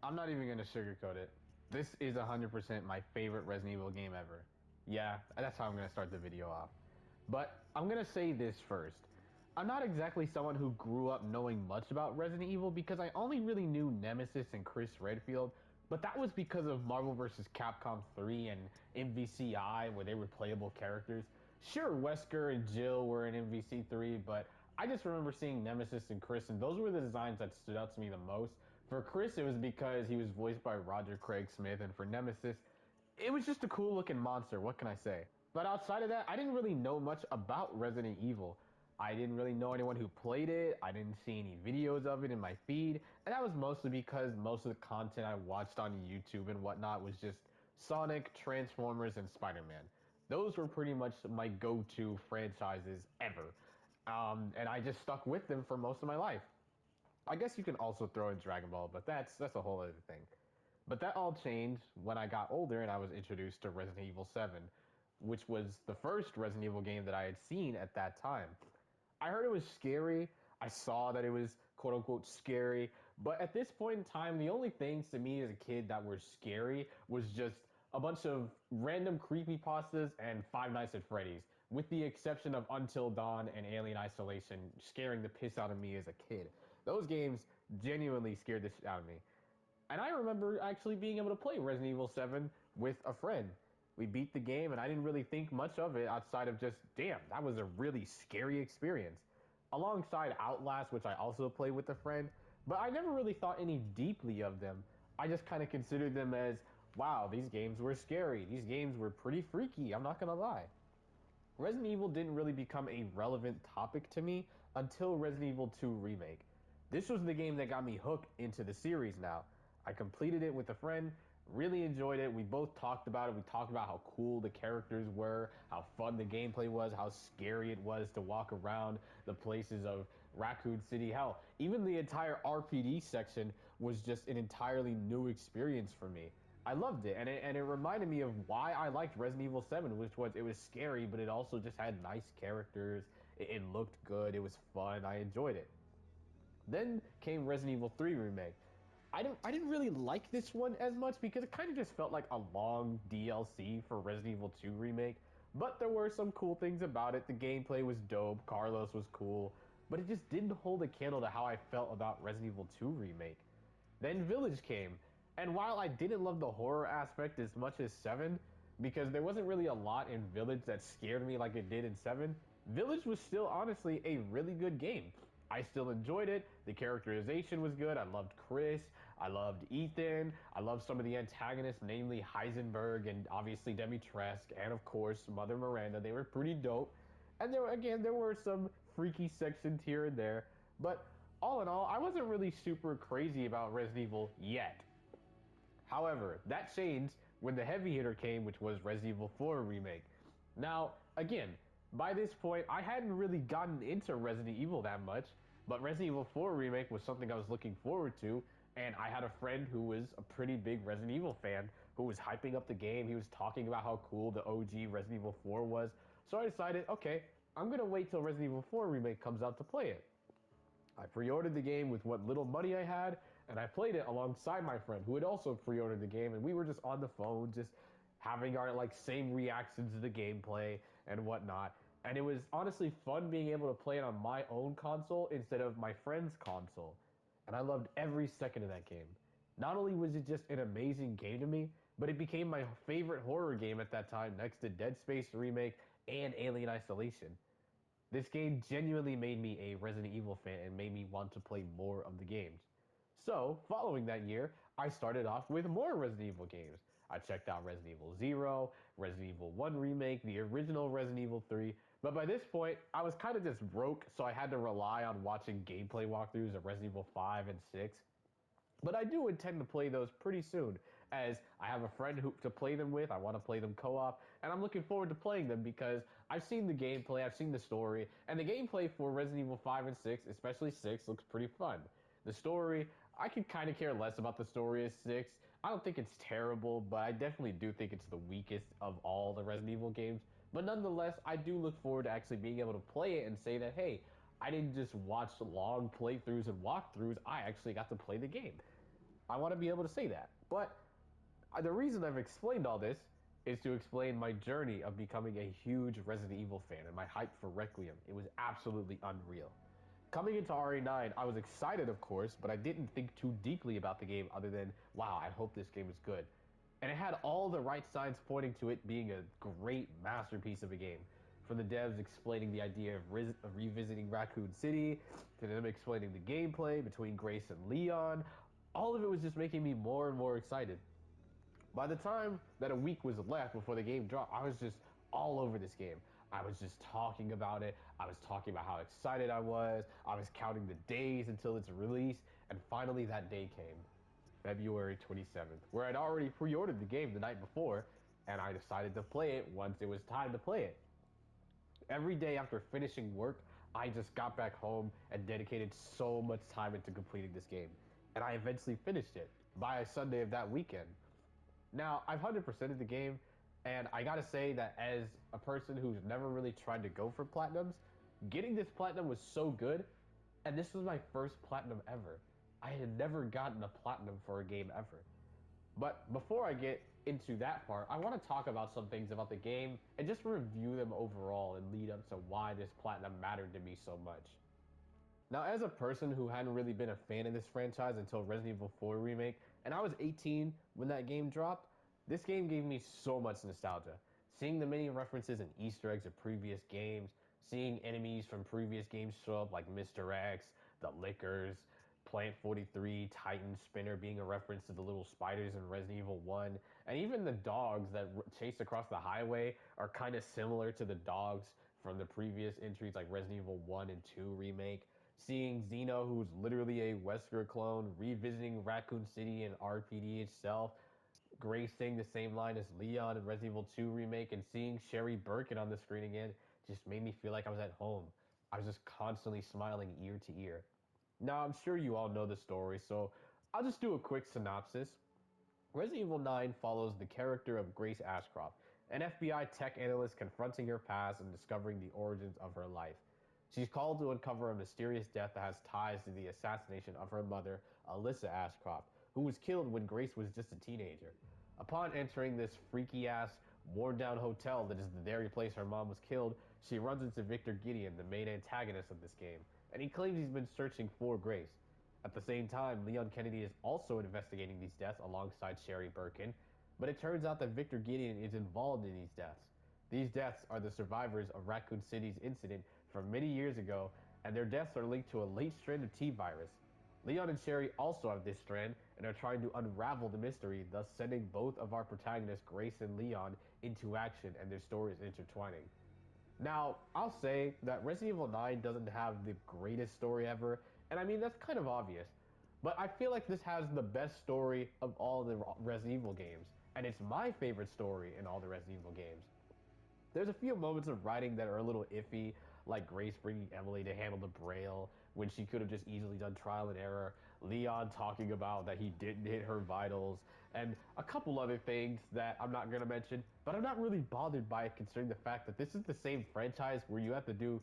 I'm not even gonna sugarcoat it. This is 100% my favorite Resident Evil game ever. Yeah, that's how I'm gonna start the video off. But I'm gonna say this first. I'm not exactly someone who grew up knowing much about Resident Evil because I only really knew Nemesis and Chris Redfield, but that was because of Marvel vs. Capcom 3 and MVCI, where they were playable characters. Sure, Wesker and Jill were in MVC3, but I just remember seeing Nemesis and Chris, and those were the designs that stood out to me the most. For Chris, it was because he was voiced by Roger Craig Smith, and for Nemesis, it was just a cool looking monster, what can I say? But outside of that, I didn't really know much about Resident Evil. I didn't really know anyone who played it, I didn't see any videos of it in my feed, and that was mostly because most of the content I watched on YouTube and whatnot was just Sonic, Transformers, and Spider-Man. Those were pretty much my go-to franchises ever. And I just stuck with them for most of my life. I guess you can also throw in Dragon Ball, but that's a whole other thing. But that all changed when I got older and I was introduced to Resident Evil 7, which was the first Resident Evil game that I had seen at that time. I heard it was scary. I saw that it was quote unquote scary. But at this point in time, the only things to me as a kid that were scary was just a bunch of random creepypastas and Five Nights at Freddy's, with the exception of Until Dawn and Alien Isolation scaring the piss out of me as a kid. Those games genuinely scared the shit out of me. And I remember actually being able to play Resident Evil 7 with a friend. We beat the game, and I didn't really think much of it outside of just, damn, that was a really scary experience. Alongside Outlast, which I also played with a friend, but I never really thought any deeply of them. I just kind of considered them as, wow, these games were scary. These games were pretty freaky, I'm not gonna lie. Resident Evil didn't really become a relevant topic to me until Resident Evil 2 Remake. This was the game that got me hooked into the series now. I completed it with a friend, really enjoyed it. We both talked about it. We talked about how cool the characters were, how fun the gameplay was, how scary it was to walk around the places of Raccoon City. Hell, even the entire RPD section was just an entirely new experience for me. I loved it, and it reminded me of why I liked Resident Evil 7, which was it was scary, but it also just had nice characters. It looked good. It was fun. I enjoyed it. Then came Resident Evil 3 Remake. I didn't really like this one as much because it kind of just felt like a long DLC for Resident Evil 2 Remake. But there were some cool things about it. The gameplay was dope. Carlos was cool. But it just didn't hold a candle to how I felt about Resident Evil 2 Remake. Then Village came. And while I didn't love the horror aspect as much as 7, because there wasn't really a lot in Village that scared me like it did in 7, Village was still honestly a really good game. I still enjoyed it. The characterization was good. I loved Chris. I loved Ethan. I loved some of the antagonists, namely Heisenberg and obviously Dimitrescu, and of course Mother Miranda. They were pretty dope. And there were some freaky sections here and there. But all in all, I wasn't really super crazy about Resident Evil yet. However, that changed when the heavy hitter came, which was Resident Evil 4 Remake. Now, again, by this point, I hadn't really gotten into Resident Evil that much, but Resident Evil 4 Remake was something I was looking forward to, and I had a friend who was a pretty big Resident Evil fan who was hyping up the game. He was talking about how cool the OG Resident Evil 4 was, so I decided, okay, I'm gonna wait till Resident Evil 4 Remake comes out to play it. I pre-ordered the game with what little money I had, and I played it alongside my friend who had also pre-ordered the game, and we were just on the phone, just having our same reactions to the gameplay and whatnot. And it was honestly fun being able to play it on my own console instead of my friend's console. And I loved every second of that game. Not only was it just an amazing game to me, but it became my favorite horror game at that time next to Dead Space Remake and Alien Isolation. This game genuinely made me a Resident Evil fan and made me want to play more of the games. So, following that year, I started off with more Resident Evil games. I checked out Resident Evil 0, Resident Evil 1 Remake, the original Resident Evil 3, but by this point, I was kind of just broke, so I had to rely on watching gameplay walkthroughs of Resident Evil 5 and 6. But I do intend to play those pretty soon, as I have a friend to play them with. I want to play them co-op, and I'm looking forward to playing them because I've seen the gameplay, I've seen the story, and the gameplay for Resident Evil 5 and 6, especially 6, looks pretty fun. The story, I could kind of care less about the story as 6. I don't think it's terrible, but I definitely do think it's the weakest of all the Resident Evil games. But nonetheless, I do look forward to actually being able to play it and say that, hey, I didn't just watch long playthroughs and walkthroughs, I actually got to play the game. I want to be able to say that. But the reason I've explained all this is to explain my journey of becoming a huge Resident Evil fan and my hype for Requiem. It was absolutely unreal. Coming into RE9, I was excited, of course, but I didn't think too deeply about the game other than, wow, I hope this game is good. And it had all the right signs pointing to it being a great masterpiece of a game. From the devs explaining the idea of revisiting Raccoon City, to them explaining the gameplay between Grace and Leon, all of it was just making me more and more excited. By the time that a week was left before the game dropped, I was just all over this game. I was just talking about it. I was talking about how excited I was. I was counting the days until its release. And finally that day came, February 27th, where I'd already pre-ordered the game the night before, and I decided to play it once it was time to play it. Every day after finishing work, I just got back home and dedicated so much time into completing this game. And I eventually finished it by a Sunday of that weekend. Now, I've 100%ed the game, and I gotta say that as a person who's never really tried to go for platinums, getting this platinum was so good, and this was my first platinum ever. I had never gotten a platinum for a game ever. But before I get into that part, I want to talk about some things about the game and just review them overall and lead up to why this platinum mattered to me so much. Now, as a person who hadn't really been a fan of this franchise until Resident Evil 4 Remake, and I was 18 when that game dropped, this game gave me so much nostalgia. Seeing the many references and Easter eggs of previous games, seeing enemies from previous games show up like Mr. X, the Lickers, Plant 43, Titan Spinner being a reference to the little spiders in Resident Evil 1, and even the dogs that chase across the highway are kind of similar to the dogs from the previous entries like Resident Evil 1 and 2 Remake. Seeing Xeno, who's literally a Wesker clone, revisiting Raccoon City and RPD itself, Grace saying the same line as Leon in Resident Evil 2 Remake, and seeing Sherry Birkin on the screen again just made me feel like I was at home. I was just constantly smiling ear to ear. Now, I'm sure you all know the story, so I'll just do a quick synopsis. Resident Evil 9 follows the character of Grace Ashcroft, an FBI tech analyst confronting her past and discovering the origins of her life. She's called to uncover a mysterious death that has ties to the assassination of her mother, Alyssa Ashcroft, who was killed when Grace was just a teenager. Upon entering this freaky-ass, worn-down hotel that is the very place her mom was killed, she runs into Victor Gideon, the main antagonist of this game, and he claims he's been searching for Grace. At the same time, Leon Kennedy is also investigating these deaths alongside Sherry Birkin, but it turns out that Victor Gideon is involved in these deaths. These deaths are the survivors of Raccoon City's incident from many years ago, and their deaths are linked to a late strand of T-virus. Leon and Sherry also have this strand and are trying to unravel the mystery, thus sending both of our protagonists, Grace and Leon, into action and their stories intertwining. Now, I'll say that Resident Evil 9 doesn't have the greatest story ever, and I mean, that's kind of obvious. But I feel like this has the best story of all the Resident Evil games, and it's my favorite story in all the Resident Evil games. There's a few moments of writing that are a little iffy, like Grace bringing Emily to handle the Braille when she could have just easily done trial and error, Leon talking about that he didn't hit her vitals, and a couple other things that I'm not going to mention, but I'm not really bothered by it considering the fact that this is the same franchise where you have to do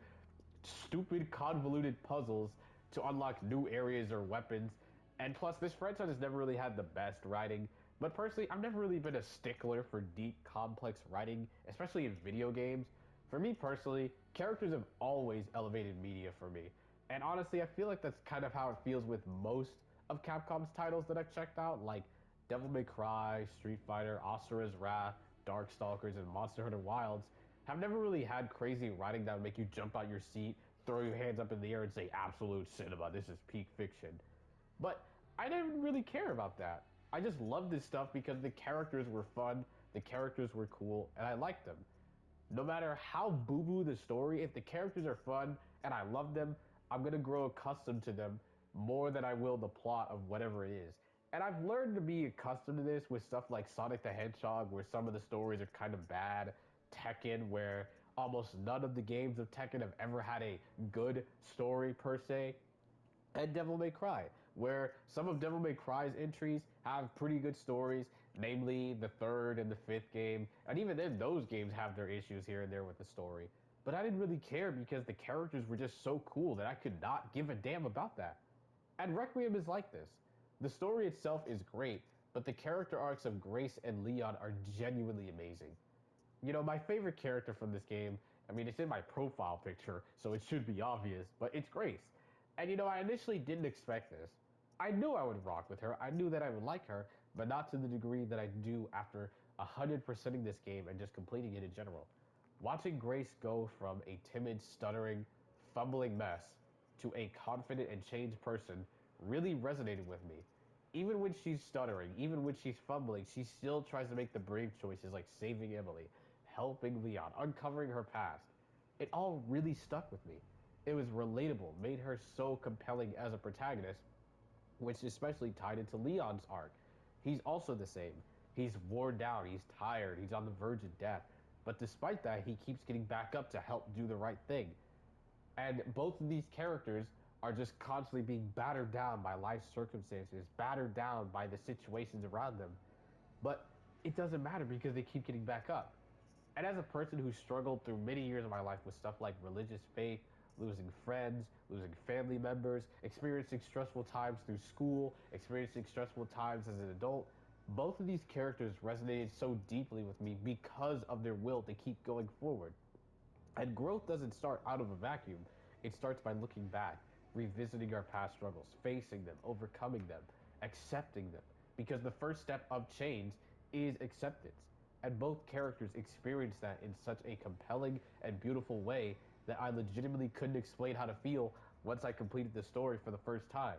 stupid, convoluted puzzles to unlock new areas or weapons, and plus this franchise has never really had the best writing. But personally, I've never really been a stickler for deep, complex writing, especially in video games. For me personally, characters have always elevated media for me. And honestly, I feel like that's kind of how it feels with most of Capcom's titles that I've checked out, like Devil May Cry, Street Fighter, Asura's Wrath, Darkstalkers, and Monster Hunter Wilds have never really had crazy writing that would make you jump out your seat, throw your hands up in the air, and say, absolute cinema, this is peak fiction. But I didn't really care about that. I just loved this stuff because the characters were fun, the characters were cool, and I liked them. No matter how boo-boo the story, if the characters are fun and I love them, I'm going to grow accustomed to them more than I will the plot of whatever it is. And I've learned to be accustomed to this with stuff like Sonic the Hedgehog, where some of the stories are kind of bad, Tekken, where almost none of the games of Tekken have ever had a good story per se, and Devil May Cry, where some of Devil May Cry's entries have pretty good stories, namely the third and the fifth game, and even then those games have their issues here and there with the story. But I didn't really care because the characters were just so cool that I could not give a damn about that. And Requiem is like this. The story itself is great, but the character arcs of Grace and Leon are genuinely amazing. You know, my favorite character from this game, I mean, it's in my profile picture, so it should be obvious, but it's Grace. And you know, I initially didn't expect this. I knew I would rock with her, I knew that I would like her, but not to the degree that I do after 100%ing this game and just completing it in general. Watching Grace go from a timid, stuttering, fumbling mess to a confident and changed person really resonated with me. Even when she's stuttering, even when she's fumbling, she still tries to make the brave choices like saving Emily, helping Leon, uncovering her past. It all really stuck with me. It was relatable, made her so compelling as a protagonist, which especially tied into Leon's arc. He's also the same. He's worn down, he's tired, he's on the verge of death. But despite that, he keeps getting back up to help do the right thing. And both of these characters are just constantly being battered down by life circumstances, battered down by the situations around them. But it doesn't matter because they keep getting back up. And as a person who struggled through many years of my life with stuff like religious faith, losing friends, losing family members, experiencing stressful times through school, experiencing stressful times as an adult, both of these characters resonated so deeply with me because of their will to keep going forward. And growth doesn't start out of a vacuum. It starts by looking back, revisiting our past struggles, facing them, overcoming them, accepting them. Because the first step of change is acceptance. And both characters experience that in such a compelling and beautiful way that I legitimately couldn't explain how to feel once I completed the story for the first time.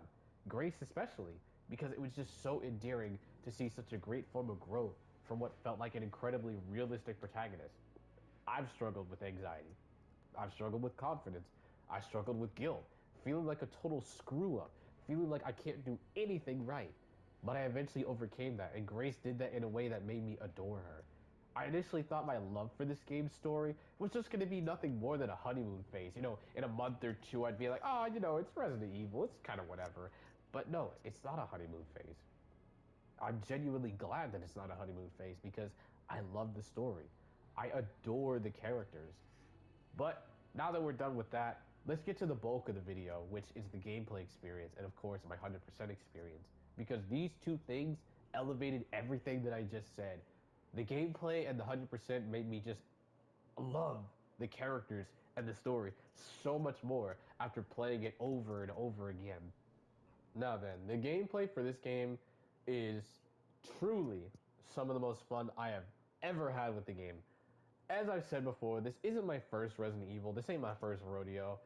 Grace especially, because it was just so endearing to see such a great form of growth from what felt like an incredibly realistic protagonist. I've struggled with anxiety. I've struggled with confidence. I struggled with guilt, feeling like a total screw up, feeling like I can't do anything right. But I eventually overcame that, and Grace did that in a way that made me adore her. I initially thought my love for this game's story was just going to be nothing more than a honeymoon phase. You know, in a month or two, I'd be like, oh, you know, it's Resident Evil, it's kind of whatever. But no, it's not a honeymoon phase. I'm genuinely glad that it's not a honeymoon phase because I love the story. I adore the characters. But now that we're done with that, let's get to the bulk of the video, which is the gameplay experience and, of course, my 100% experience. Because these two things elevated everything that I just said. The gameplay and the 100% made me just love the characters and the story so much more after playing it over and over again. Now then, the gameplay for this game is truly some of the most fun I have ever had with the game. As I've said before, this isn't my first Resident Evil, this ain't my first rodeo,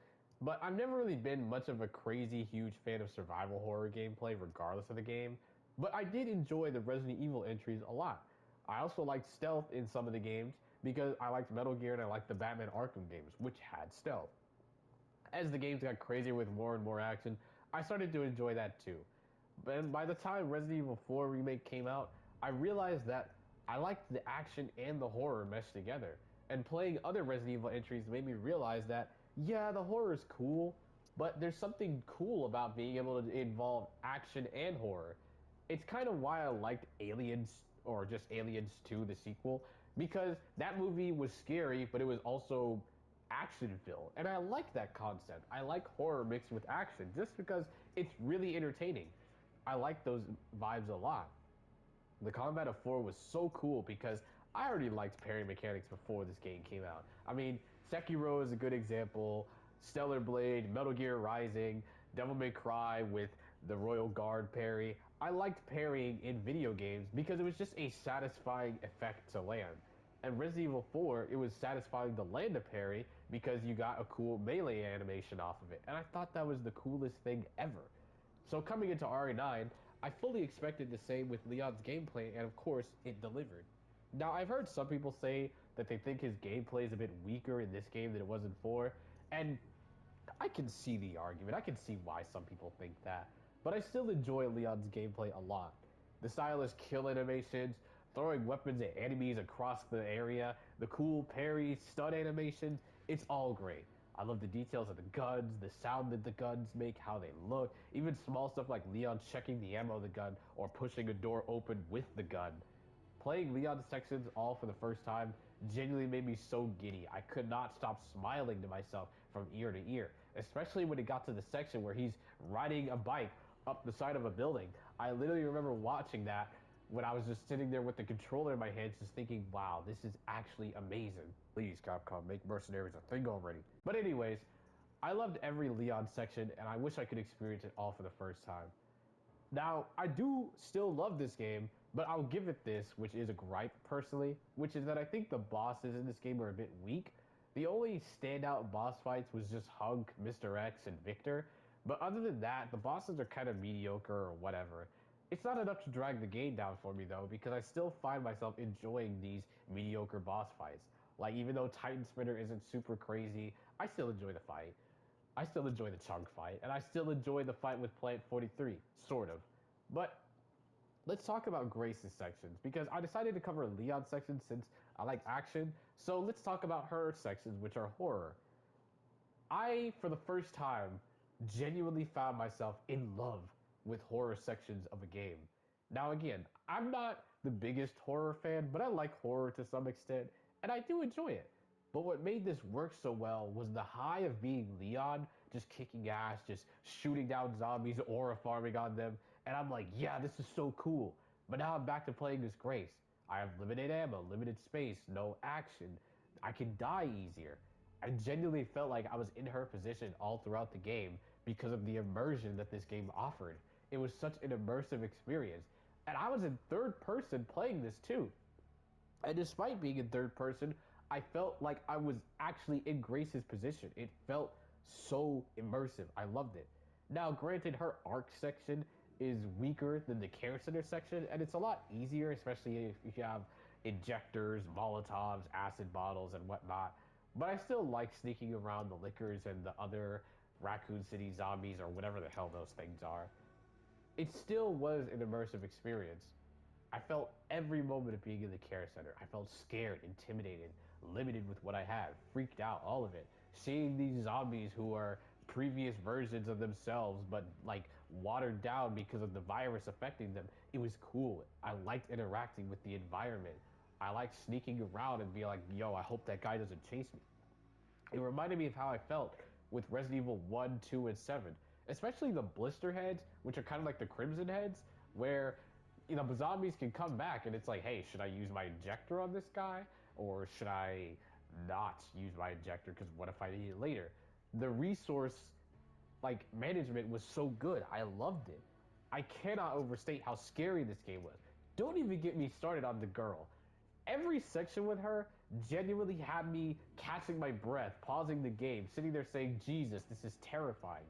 but I've never really been much of a crazy huge fan of survival horror gameplay regardless of the game, but I did enjoy the Resident Evil entries a lot. I also liked stealth in some of the games because I liked Metal Gear and I liked the Batman Arkham games, which had stealth. As the games got crazier with more and more action, I started to enjoy that too. And by the time Resident Evil 4 Remake came out, I realized that I liked the action and the horror meshed together. And playing other Resident Evil entries made me realize that, yeah, the horror is cool, but there's something cool about being able to involve action and horror. It's kind of why I liked Aliens, or just Aliens 2, the sequel, because that movie was scary, but it was also action filled. And I like that concept. I like horror mixed with action just because it's really entertaining. I like those vibes a lot. The combat of 4 was so cool because I already liked parry mechanics before this game came out. I mean, Sekiro is a good example, Stellar Blade, Metal Gear Rising, Devil May Cry with the Royal Guard parry. I liked parrying in video games because it was just a satisfying effect to land. And Resident Evil 4, it was satisfying to land a parry because you got a cool melee animation off of it. And I thought that was the coolest thing ever. So coming into RE9, I fully expected the same with Leon's gameplay, and of course, it delivered. Now, I've heard some people say that they think his gameplay is a bit weaker in this game than it was in 4, and I can see the argument. I can see why some people think that. But I still enjoy Leon's gameplay a lot. The stylish kill animations, throwing weapons at enemies across the area, the cool parry, stun animations, it's all great. I love the details of the guns, the sound that the guns make, how they look, even small stuff like Leon checking the ammo of the gun or pushing a door open with the gun. Playing Leon's sections all for the first time genuinely made me so giddy. I could not stop smiling to myself from ear to ear, especially when it got to the section where he's riding a bike up the side of a building. I literally remember watching that when I was just sitting there with the controller in my hands, just thinking, wow, this is actually amazing. Please, Capcom, make mercenaries a thing already. But anyways, I loved every Leon section, and I wish I could experience it all for the first time. Now, I do still love this game, but I'll give it this, which is a gripe personally, which is that I think the bosses in this game are a bit weak. The only standout boss fights was just Hunk, Mr. X, and Victor, but other than that, the bosses are kind of mediocre or whatever. It's not enough to drag the game down for me though, because I still find myself enjoying these mediocre boss fights. Like, even though Titan Spinner isn't super crazy, I still enjoy the fight. I still enjoy the chunk fight, and I still enjoy the fight with Plant 43, sort of. But let's talk about Grace's sections, because I decided to cover Leon's sections since I like action, so let's talk about her sections, which are horror. I, for the first time, genuinely found myself in love with horror sections of a game. Now, again, I'm not the biggest horror fan, but I like horror to some extent, and I do enjoy it. But what made this work so well was the high of being Leon, just kicking ass, just shooting down zombies, aura farming on them, and I'm like, yeah, this is so cool. But now I'm back to playing as Grace. I have limited ammo, limited space, no action. I can die easier. I genuinely felt like I was in her position all throughout the game because of the immersion that this game offered. It was such an immersive experience. And I was in third person playing this too. And despite being in third person, I felt like I was actually in Grace's position. It felt so immersive. I loved it. Now, granted, her arc section is weaker than the Care Center section, and it's a lot easier, especially if you have injectors, Molotovs, acid bottles, and whatnot. But I still like sneaking around the liquors and the other Raccoon City zombies, or whatever the hell those things are. It still was an immersive experience. I felt every moment of being in the care center. I felt scared, intimidated, limited with what I had, freaked out, all of it. Seeing these zombies who are previous versions of themselves, but like watered down because of the virus affecting them, it was cool. I liked interacting with the environment. I liked sneaking around and being like, yo, I hope that guy doesn't chase me. It reminded me of how I felt with Resident Evil 1, 2, and 7. Especially the blister heads, which are kind of like the crimson heads, where the zombies can come back and it's like, hey, should I use my injector on this guy? Or should I not use my injector because what if I need it later? The resource management was so good. I loved it. I cannot overstate how scary this game was. Don't even get me started on the girl. Every section with her genuinely had me catching my breath, pausing the game, sitting there saying, Jesus, this is terrifying.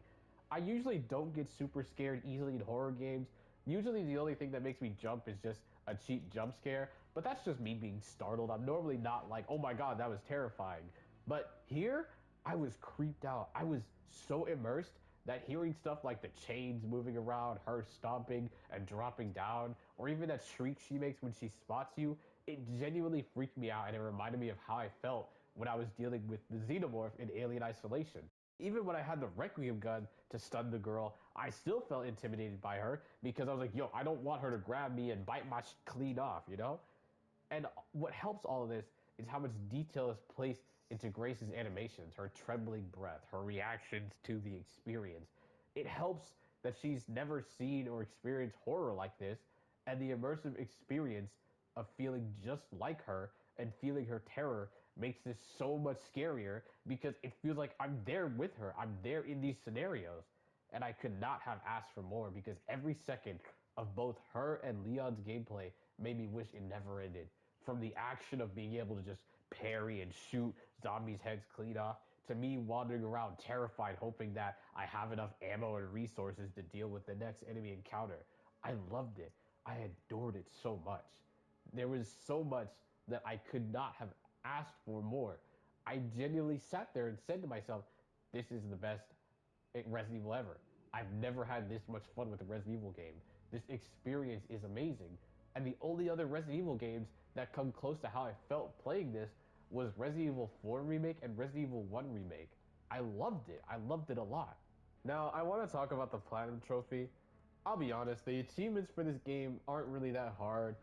I usually don't get super scared easily in horror games. Usually the only thing that makes me jump is just a cheap jump scare, but that's just me being startled. I'm normally not like, oh my god, that was terrifying. But here, I was creeped out. I was so immersed that hearing stuff like the chains moving around, her stomping and dropping down, or even that shriek she makes when she spots you, it genuinely freaked me out, and it reminded me of how I felt when I was dealing with the xenomorph in Alien Isolation. Even when I had the Requiem gun to stun the girl, I still felt intimidated by her because I was like, yo, I don't want her to grab me and bite my clean off, you know? And what helps all of this is how much detail is placed into Grace's animations, her trembling breath, her reactions to the experience. It helps that she's never seen or experienced horror like this, and the immersive experience of feeling just like her and feeling her terror makes this so much scarier because it feels like I'm there with her. I'm there in these scenarios. And I could not have asked for more because every second of both her and Leon's gameplay made me wish it never ended. From the action of being able to just parry and shoot zombies' heads clean off, to me wandering around terrified, hoping that I have enough ammo and resources to deal with the next enemy encounter. I loved it. I adored it so much. There was so much that I could not have asked for more. I genuinely sat there and said to myself, this is the best Resident Evil ever. I've never had this much fun with a Resident Evil game. This experience is amazing. And the only other Resident Evil games that come close to how I felt playing this was Resident Evil 4 Remake and Resident Evil 1 Remake. I loved it. I loved it a lot. Now, I want to talk about the Platinum Trophy. I'll be honest, the achievements for this game aren't really that hard.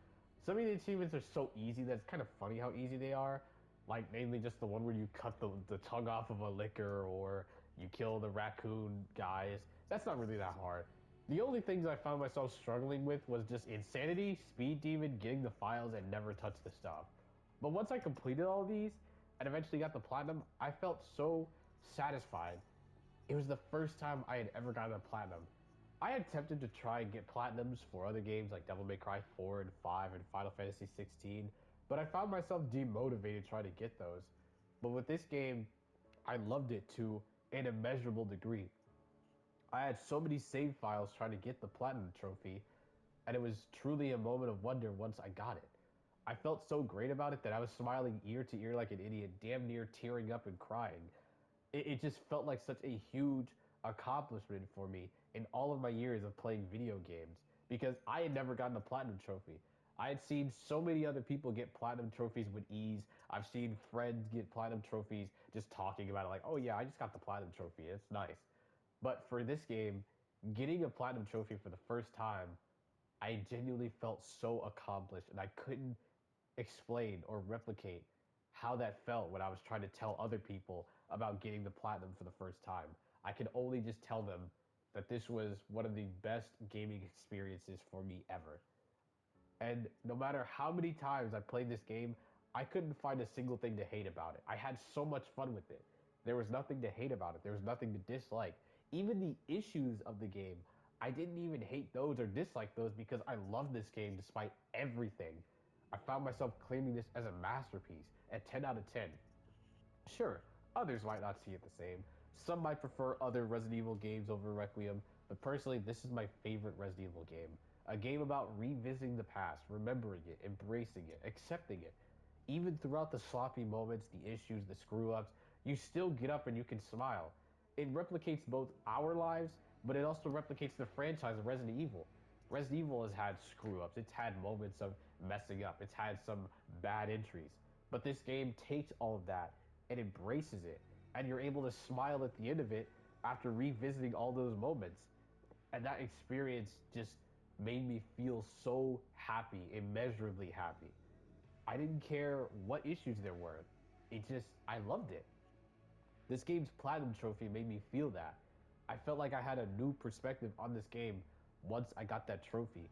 Some of the achievements are so easy that it's kind of funny how easy they are. Like, mainly just the one where you cut the tongue off of a liquor or you kill the raccoon guys. That's not really that hard. The only things I found myself struggling with was just insanity, speed demon, getting the files, and never touch the stuff. But once I completed all these and eventually got the platinum, I felt so satisfied. It was the first time I had ever gotten a platinum. I had attempted to try and get platinums for other games like Devil May Cry 4 and 5 and Final Fantasy 16, but I found myself demotivated trying to get those. But with this game, I loved it to an immeasurable degree. I had so many save files trying to get the platinum trophy, and it was truly a moment of wonder once I got it. I felt so great about it that I was smiling ear to ear like an idiot, damn near tearing up and crying. It just felt like such a huge accomplishment for me in all of my years of playing video games because I had never gotten a platinum trophy. I had seen so many other people get platinum trophies with ease. I've seen friends get platinum trophies just talking about it like, oh yeah, I just got the platinum trophy. It's nice. But for this game, getting a platinum trophy for the first time, I genuinely felt so accomplished and I couldn't explain or replicate how that felt when I was trying to tell other people about getting the platinum for the first time. I could only just tell them that this was one of the best gaming experiences for me ever. And no matter how many times I played this game, I couldn't find a single thing to hate about it. I had so much fun with it. There was nothing to hate about it. There was nothing to dislike. Even the issues of the game, I didn't even hate those or dislike those because I love this game despite everything. I found myself claiming this as a masterpiece at 10 out of 10. Sure, others might not see it the same. Some might prefer other Resident Evil games over Requiem, but personally, this is my favorite Resident Evil game. A game about revisiting the past, remembering it, embracing it, accepting it. Even throughout the sloppy moments, the issues, the screw ups, you still get up and you can smile. It replicates both our lives, but it also replicates the franchise of Resident Evil. Resident Evil has had screw ups, it's had moments of messing up, it's had some bad entries. But this game takes all of that and embraces it, and you're able to smile at the end of it after revisiting all those moments. And that experience just made me feel so happy, immeasurably happy. I didn't care what issues there were. I loved it. This game's platinum trophy made me feel that. I felt like I had a new perspective on this game once I got that trophy.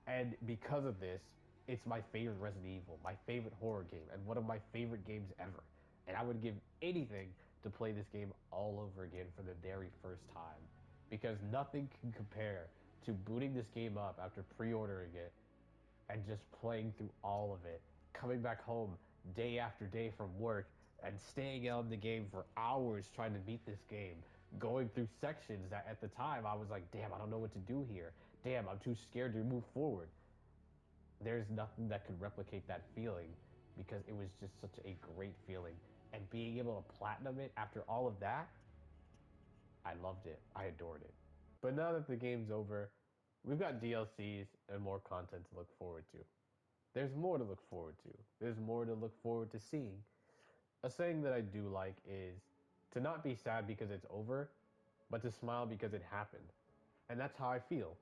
And because of this, it's my favorite Resident Evil, my favorite horror game, and one of my favorite games ever. And I would give anything to play this game all over again for the very first time. Because nothing can compare to booting this game up after pre-ordering it and just playing through all of it, coming back home day after day from work and staying on the game for hours trying to beat this game, going through sections that at the time I was like, damn, I don't know what to do here. Damn, I'm too scared to move forward. There's nothing that could replicate that feeling because it was just such a great feeling. And being able to platinum it after all of that, I loved it. I adored it. But now that the game's over, we've got DLCs and more content to look forward to. There's more to look forward to. There's more to look forward to seeing. A saying that I do like is to not be sad because it's over, but to smile because it happened. And that's how I feel.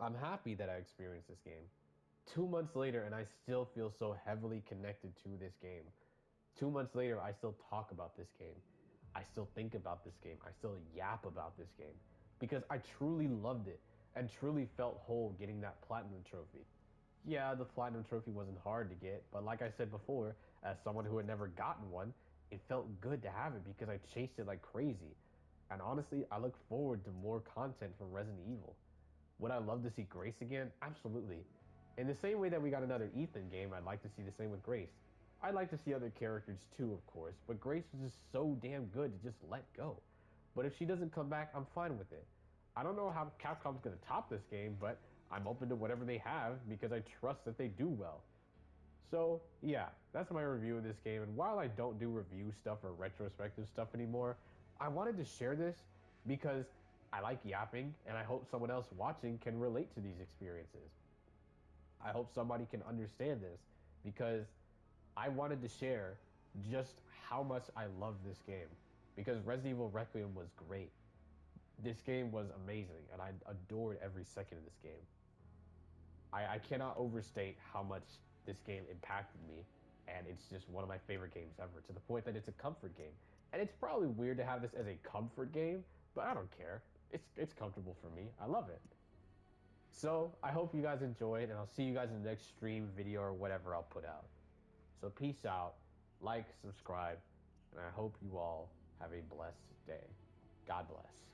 I'm happy that I experienced this game. 2 months later, and I still feel so heavily connected to this game. 2 months later, I still talk about this game. I still think about this game. I still yap about this game because I truly loved it and truly felt whole getting that platinum trophy. Yeah, the platinum trophy wasn't hard to get, but like I said before, as someone who had never gotten one, it felt good to have it because I chased it like crazy. And honestly, I look forward to more content from Resident Evil. Would I love to see Grace again? Absolutely. In the same way that we got another Ethan game, I'd like to see the same with Grace. I'd like to see other characters too, of course, but Grace was just so damn good to just let go. But if she doesn't come back, I'm fine with it. I don't know how Capcom's gonna top this game, but I'm open to whatever they have because I trust that they do well. So, yeah, that's my review of this game, and while I don't do review stuff or retrospective stuff anymore, I wanted to share this because I like yapping, and I hope someone else watching can relate to these experiences. I hope somebody can understand this because I wanted to share just how much I love this game because Resident Evil Requiem was great. This game was amazing, and I adored every second of this game. I cannot overstate how much this game impacted me, and it's just one of my favorite games ever, to the point that it's a comfort game. And it's probably weird to have this as a comfort game, but I don't care. it's comfortable for me. I love it. So I hope you guys enjoyed, and I'll see you guys in the next stream, video, or whatever I'll put out. So peace out, like, subscribe, and I hope you all have a blessed day. God bless.